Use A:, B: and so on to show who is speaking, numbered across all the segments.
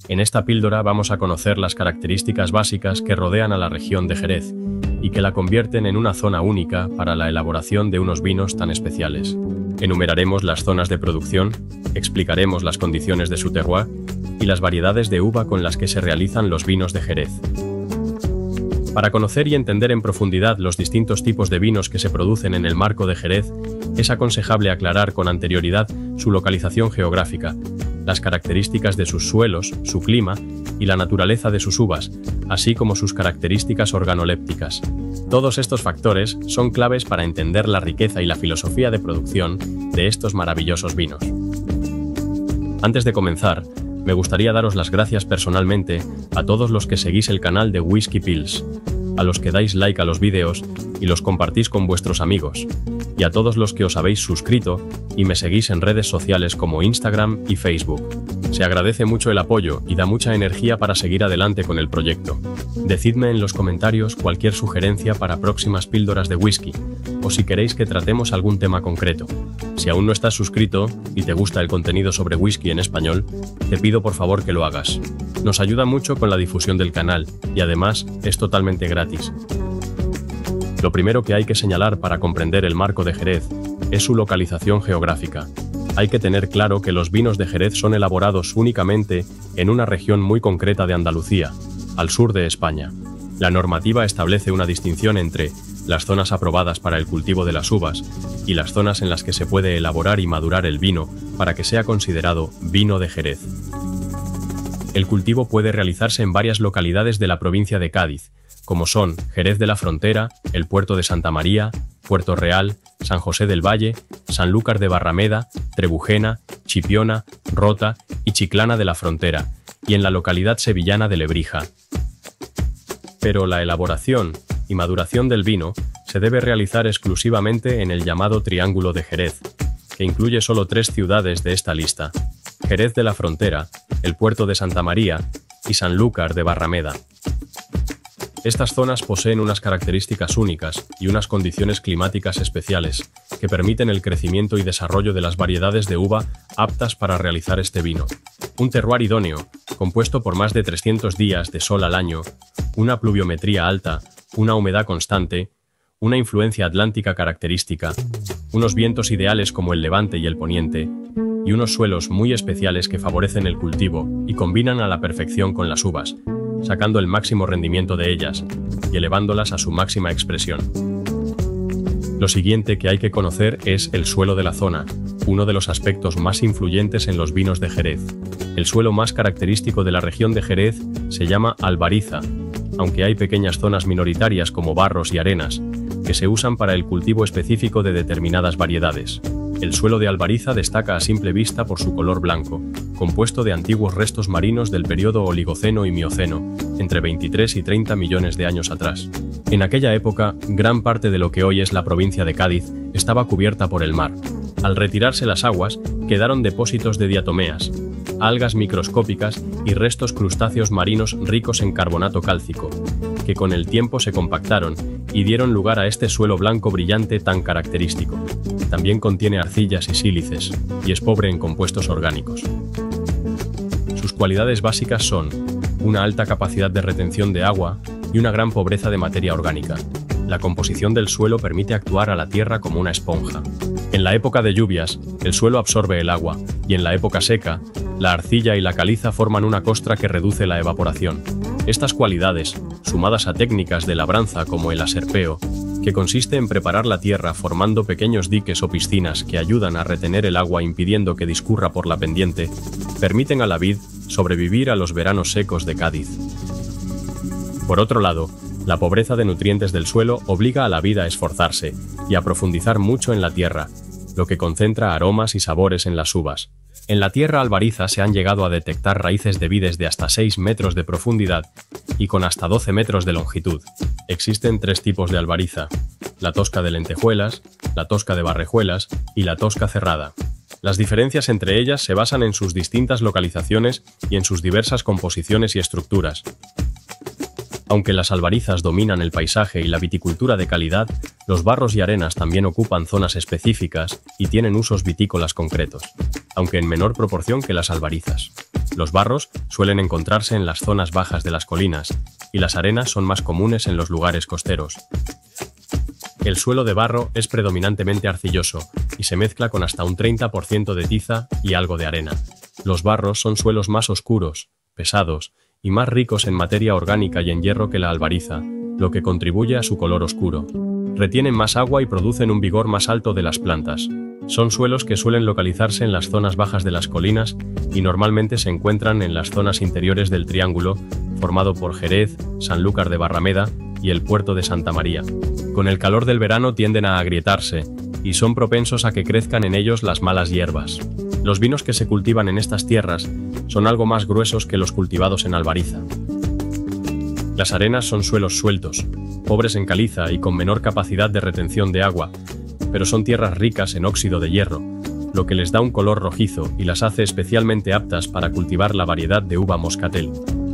A: En esta píldora vamos a conocer las características básicas que rodean a la región de Jerez y que la convierten en una zona única para la elaboración de unos vinos tan especiales. Enumeraremos las zonas de producción, explicaremos las condiciones de su terroir y las variedades de uva con las que se realizan los vinos de Jerez. Para conocer y entender en profundidad los distintos tipos de vinos que se producen en el marco de Jerez, es aconsejable aclarar con anterioridad su localización geográfica, las características de sus suelos, su clima y la naturaleza de sus uvas, así como sus características organolépticas. Todos estos factores son claves para entender la riqueza y la filosofía de producción de estos maravillosos vinos. Antes de comenzar, me gustaría daros las gracias personalmente a todos los que seguís el canal de Whisky Pills, a los que dais like a los vídeos y los compartís con vuestros amigos, y a todos los que os habéis suscrito y me seguís en redes sociales como Instagram y Facebook. Se agradece mucho el apoyo y da mucha energía para seguir adelante con el proyecto. Decidme en los comentarios cualquier sugerencia para próximas píldoras de whisky, o si queréis que tratemos algún tema concreto. Si aún no estás suscrito y te gusta el contenido sobre whisky en español, te pido por favor que lo hagas. Nos ayuda mucho con la difusión del canal y además es totalmente gratis. Lo primero que hay que señalar para comprender el marco de Jerez es su localización geográfica. Hay que tener claro que los vinos de Jerez son elaborados únicamente en una región muy concreta de Andalucía, al sur de España. La normativa establece una distinción entre las zonas aprobadas para el cultivo de las uvas y las zonas en las que se puede elaborar y madurar el vino para que sea considerado vino de Jerez. El cultivo puede realizarse en varias localidades de la provincia de Cádiz, como son Jerez de la Frontera, el Puerto de Santa María, Puerto Real, San José del Valle, Sanlúcar de Barrameda, Trebujena, Chipiona, Rota y Chiclana de la Frontera, y en la localidad sevillana de Lebrija. Pero la elaboración y maduración del vino se debe realizar exclusivamente en el llamado Triángulo de Jerez, que incluye solo 3 ciudades de esta lista: Jerez de la Frontera, el Puerto de Santa María y Sanlúcar de Barrameda. Estas zonas poseen unas características únicas y unas condiciones climáticas especiales que permiten el crecimiento y desarrollo de las variedades de uva aptas para realizar este vino. Un terroir idóneo, compuesto por más de 300 días de sol al año, una pluviometría alta, una humedad constante, una influencia atlántica característica, unos vientos ideales como el levante y el poniente, y unos suelos muy especiales que favorecen el cultivo y combinan a la perfección con las uvas, sacando el máximo rendimiento de ellas y elevándolas a su máxima expresión. Lo siguiente que hay que conocer es el suelo de la zona, uno de los aspectos más influyentes en los vinos de Jerez. El suelo más característico de la región de Jerez se llama albariza, aunque hay pequeñas zonas minoritarias como barros y arenas, que se usan para el cultivo específico de determinadas variedades. El suelo de albariza destaca a simple vista por su color blanco, compuesto de antiguos restos marinos del periodo Oligoceno y Mioceno, entre 23 y 30 millones de años atrás. En aquella época, gran parte de lo que hoy es la provincia de Cádiz estaba cubierta por el mar. Al retirarse las aguas, quedaron depósitos de diatomeas, algas microscópicas y restos crustáceos marinos ricos en carbonato cálcico, que con el tiempo se compactaron y dieron lugar a este suelo blanco brillante tan característico. También contiene arcillas y sílices, y es pobre en compuestos orgánicos. Sus cualidades básicas son una alta capacidad de retención de agua y una gran pobreza de materia orgánica. La composición del suelo permite actuar a la tierra como una esponja. En la época de lluvias, el suelo absorbe el agua, y en la época seca, la arcilla y la caliza forman una costra que reduce la evaporación. Estas cualidades, sumadas a técnicas de labranza como el aserpeo, que consiste en preparar la tierra formando pequeños diques o piscinas que ayudan a retener el agua impidiendo que discurra por la pendiente, permiten a la vid sobrevivir a los veranos secos de Cádiz. Por otro lado, la pobreza de nutrientes del suelo obliga a la vid a esforzarse y a profundizar mucho en la tierra, lo que concentra aromas y sabores en las uvas. En la tierra albariza se han llegado a detectar raíces de vides de hasta 6 metros de profundidad y con hasta 12 metros de longitud. Existen 3 tipos de albariza: la tosca de lentejuelas, la tosca de barrejuelas y la tosca cerrada. Las diferencias entre ellas se basan en sus distintas localizaciones y en sus diversas composiciones y estructuras. Aunque las albarizas dominan el paisaje y la viticultura de calidad, los barros y arenas también ocupan zonas específicas y tienen usos vitícolas concretos, aunque en menor proporción que las albarizas. Los barros suelen encontrarse en las zonas bajas de las colinas, y las arenas son más comunes en los lugares costeros. El suelo de barro es predominantemente arcilloso, y se mezcla con hasta un 30% de tiza y algo de arena. Los barros son suelos más oscuros, pesados, y más ricos en materia orgánica y en hierro que la albariza, lo que contribuye a su color oscuro. Retienen más agua y producen un vigor más alto de las plantas. Son suelos que suelen localizarse en las zonas bajas de las colinas y normalmente se encuentran en las zonas interiores del triángulo, formado por Jerez, Sanlúcar de Barrameda y el puerto de Santa María. Con el calor del verano tienden a agrietarse y son propensos a que crezcan en ellos las malas hierbas. Los vinos que se cultivan en estas tierras son algo más gruesos que los cultivados en albariza. Las arenas son suelos sueltos, pobres en caliza y con menor capacidad de retención de agua, pero son tierras ricas en óxido de hierro, lo que les da un color rojizo y las hace especialmente aptas para cultivar la variedad de uva moscatel.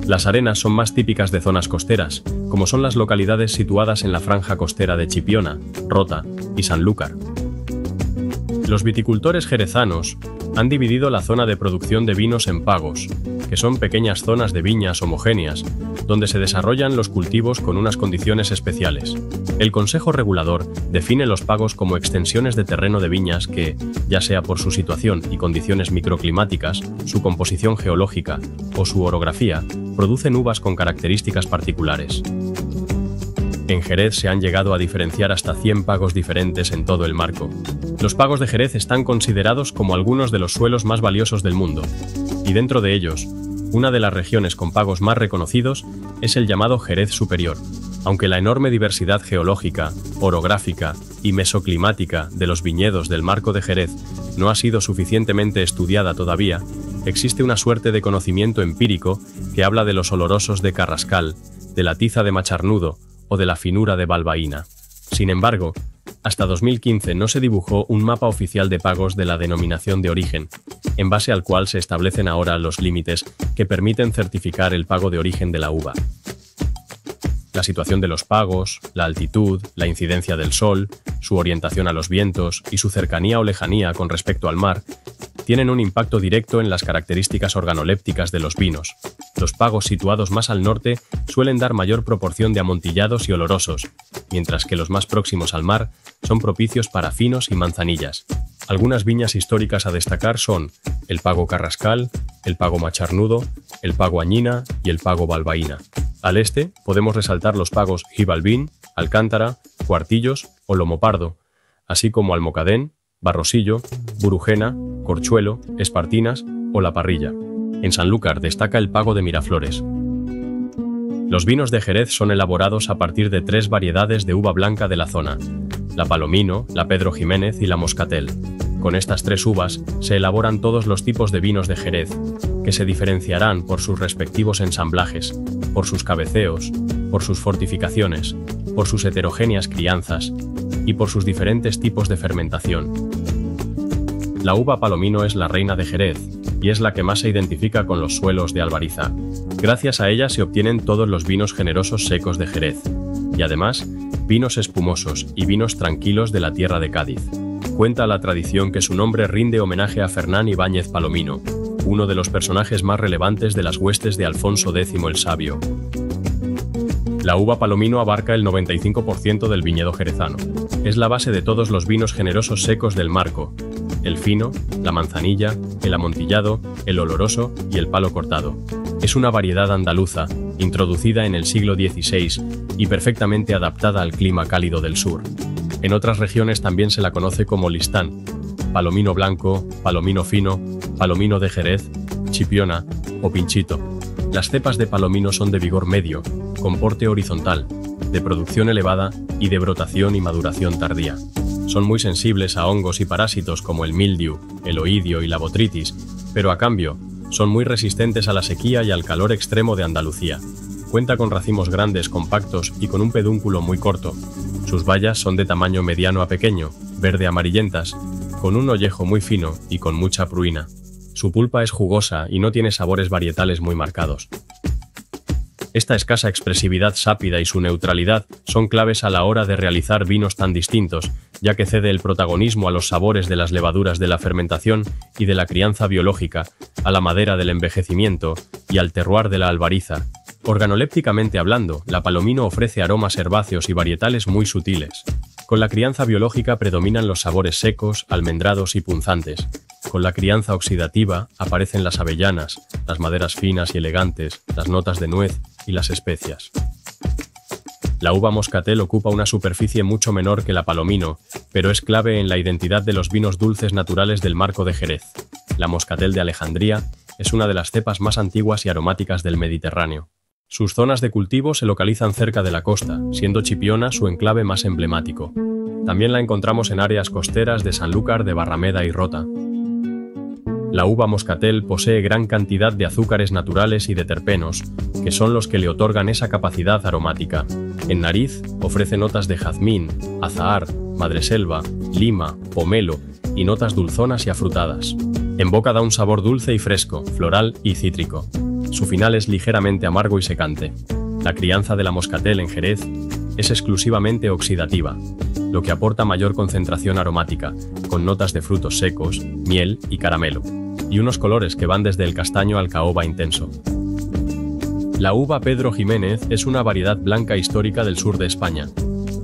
A: Las arenas son más típicas de zonas costeras, como son las localidades situadas en la franja costera de Chipiona, Rota y Sanlúcar. Los viticultores jerezanos han dividido la zona de producción de vinos en pagos, que son pequeñas zonas de viñas homogéneas, donde se desarrollan los cultivos con unas condiciones especiales. El Consejo Regulador define los pagos como extensiones de terreno de viñas que, ya sea por su situación y condiciones microclimáticas, su composición geológica o su orografía, producen uvas con características particulares. En Jerez se han llegado a diferenciar hasta 100 pagos diferentes en todo el marco. Los pagos de Jerez están considerados como algunos de los suelos más valiosos del mundo, y dentro de ellos, una de las regiones con pagos más reconocidos es el llamado Jerez Superior. Aunque la enorme diversidad geológica, orográfica y mesoclimática de los viñedos del marco de Jerez no ha sido suficientemente estudiada todavía, existe una suerte de conocimiento empírico que habla de los olorosos de Carrascal, de la tiza de Macharnudo o de la finura de Balbaína. Sin embargo, hasta 2015 no se dibujó un mapa oficial de pagos de la denominación de origen, en base al cual se establecen ahora los límites que permiten certificar el pago de origen de la uva. La situación de los pagos, la altitud, la incidencia del sol, su orientación a los vientos y su cercanía o lejanía con respecto al mar tienen un impacto directo en las características organolépticas de los vinos. Los pagos situados más al norte suelen dar mayor proporción de amontillados y olorosos, mientras que los más próximos al mar son propicios para finos y manzanillas. Algunas viñas históricas a destacar son el Pago Carrascal, el Pago Macharnudo, el Pago Añina y el Pago Balbaína. Al este podemos resaltar los pagos Gibalbín, Alcántara, Cuartillos o Lomopardo, así como Almocadén, Barrosillo, Burujena, Corchuelo, Espartinas o La Parrilla. En Sanlúcar destaca el Pago de Miraflores. Los vinos de Jerez son elaborados a partir de 3 variedades de uva blanca de la zona: la Palomino, la Pedro Jiménez y la Moscatel. Con estas 3 uvas se elaboran todos los tipos de vinos de Jerez, que se diferenciarán por sus respectivos ensamblajes, por sus cabeceos, por sus fortificaciones, por sus heterogéneas crianzas y por sus diferentes tipos de fermentación. La uva Palomino es la reina de Jerez y es la que más se identifica con los suelos de albariza. Gracias a ella se obtienen todos los vinos generosos secos de Jerez, y además, vinos espumosos y vinos tranquilos de la tierra de Cádiz. Cuenta la tradición que su nombre rinde homenaje a Fernán Ibáñez Palomino, uno de los personajes más relevantes de las huestes de Alfonso X el Sabio. La uva Palomino abarca el 95% del viñedo jerezano. Es la base de todos los vinos generosos secos del marco: el fino, la manzanilla, el amontillado, el oloroso y el palo cortado. Es una variedad andaluza, introducida en el siglo XVI y perfectamente adaptada al clima cálido del sur. En otras regiones también se la conoce como listán, palomino blanco, palomino fino, palomino de Jerez, chipiona o pinchito. Las cepas de palomino son de vigor medio, con porte horizontal, de producción elevada y de brotación y maduración tardía. Son muy sensibles a hongos y parásitos como el mildiu, el oidio y la botrytis, pero a cambio, son muy resistentes a la sequía y al calor extremo de Andalucía. Cuenta con racimos grandes, compactos y con un pedúnculo muy corto. Sus bayas son de tamaño mediano a pequeño, verde amarillentas, con un ollejo muy fino y con mucha pruina. Su pulpa es jugosa y no tiene sabores varietales muy marcados. Esta escasa expresividad sápida y su neutralidad son claves a la hora de realizar vinos tan distintos, ya que cede el protagonismo a los sabores de las levaduras de la fermentación y de la crianza biológica, a la madera del envejecimiento y al terroir de la albariza. Organolépticamente hablando, la palomino ofrece aromas herbáceos y varietales muy sutiles. Con la crianza biológica predominan los sabores secos, almendrados y punzantes. Con la crianza oxidativa aparecen las avellanas, las maderas finas y elegantes, las notas de nuez y las especias. La uva moscatel ocupa una superficie mucho menor que la palomino, pero es clave en la identidad de los vinos dulces naturales del Marco de Jerez. La moscatel de Alejandría es una de las cepas más antiguas y aromáticas del Mediterráneo. Sus zonas de cultivo se localizan cerca de la costa, siendo Chipiona su enclave más emblemático. También la encontramos en áreas costeras de Sanlúcar de Barrameda y Rota. La uva moscatel posee gran cantidad de azúcares naturales y de terpenos, que son los que le otorgan esa capacidad aromática. En nariz, ofrece notas de jazmín, azahar, madreselva, lima, pomelo y notas dulzonas y afrutadas. En boca da un sabor dulce y fresco, floral y cítrico. Su final es ligeramente amargo y secante. La crianza de la moscatel en Jerez es exclusivamente oxidativa, lo que aporta mayor concentración aromática, con notas de frutos secos, miel y caramelo, y unos colores que van desde el castaño al caoba intenso. La uva Pedro Jiménez es una variedad blanca histórica del sur de España,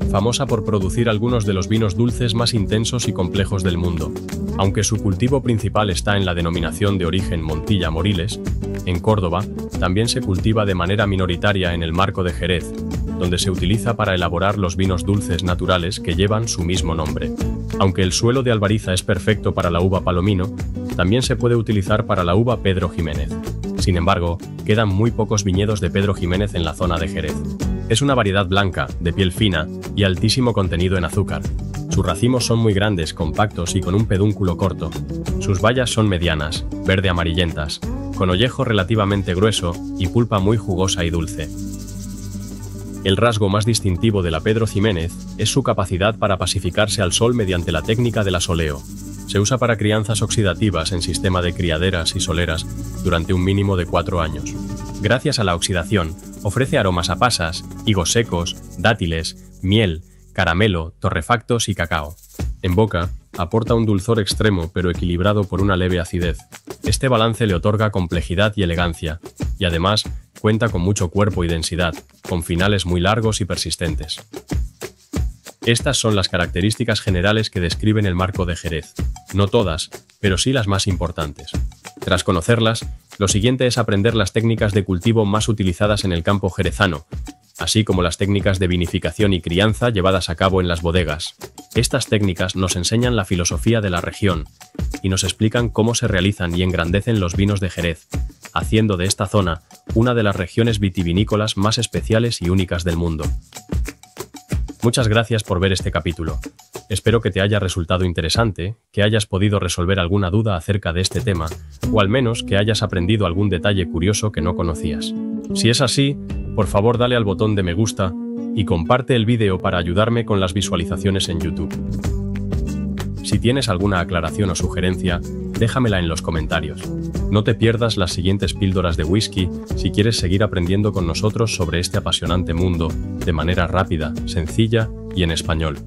A: famosa por producir algunos de los vinos dulces más intensos y complejos del mundo. Aunque su cultivo principal está en la denominación de origen Montilla Moriles, en Córdoba, también se cultiva de manera minoritaria en el Marco de Jerez, donde se utiliza para elaborar los vinos dulces naturales que llevan su mismo nombre. Aunque el suelo de albariza es perfecto para la uva palomino, también se puede utilizar para la uva Pedro Jiménez. Sin embargo, quedan muy pocos viñedos de Pedro Jiménez en la zona de Jerez. Es una variedad blanca, de piel fina y altísimo contenido en azúcar. Sus racimos son muy grandes, compactos y con un pedúnculo corto. Sus bayas son medianas, verde-amarillentas, con ollejo relativamente grueso y pulpa muy jugosa y dulce. El rasgo más distintivo de la Pedro Jiménez es su capacidad para pacificarse al sol mediante la técnica del asoleo. Se usa para crianzas oxidativas en sistema de criaderas y soleras durante un mínimo de 4 años. Gracias a la oxidación, ofrece aromas a pasas, higos secos, dátiles, miel, caramelo, torrefactos y cacao. En boca, aporta un dulzor extremo pero equilibrado por una leve acidez. Este balance le otorga complejidad y elegancia, y además cuenta con mucho cuerpo y densidad, con finales muy largos y persistentes. Estas son las características generales que describen el Marco de Jerez. No todas, pero sí las más importantes. Tras conocerlas, lo siguiente es aprender las técnicas de cultivo más utilizadas en el campo jerezano, así como las técnicas de vinificación y crianza llevadas a cabo en las bodegas. Estas técnicas nos enseñan la filosofía de la región y nos explican cómo se realizan y engrandecen los vinos de Jerez, haciendo de esta zona una de las regiones vitivinícolas más especiales y únicas del mundo. Muchas gracias por ver este capítulo. Espero que te haya resultado interesante, que hayas podido resolver alguna duda acerca de este tema, o al menos que hayas aprendido algún detalle curioso que no conocías. Si es así, por favor dale al botón de me gusta y comparte el vídeo para ayudarme con las visualizaciones en YouTube. Si tienes alguna aclaración o sugerencia, déjamela en los comentarios. No te pierdas las siguientes píldoras de whisky si quieres seguir aprendiendo con nosotros sobre este apasionante mundo de manera rápida, sencilla y en español.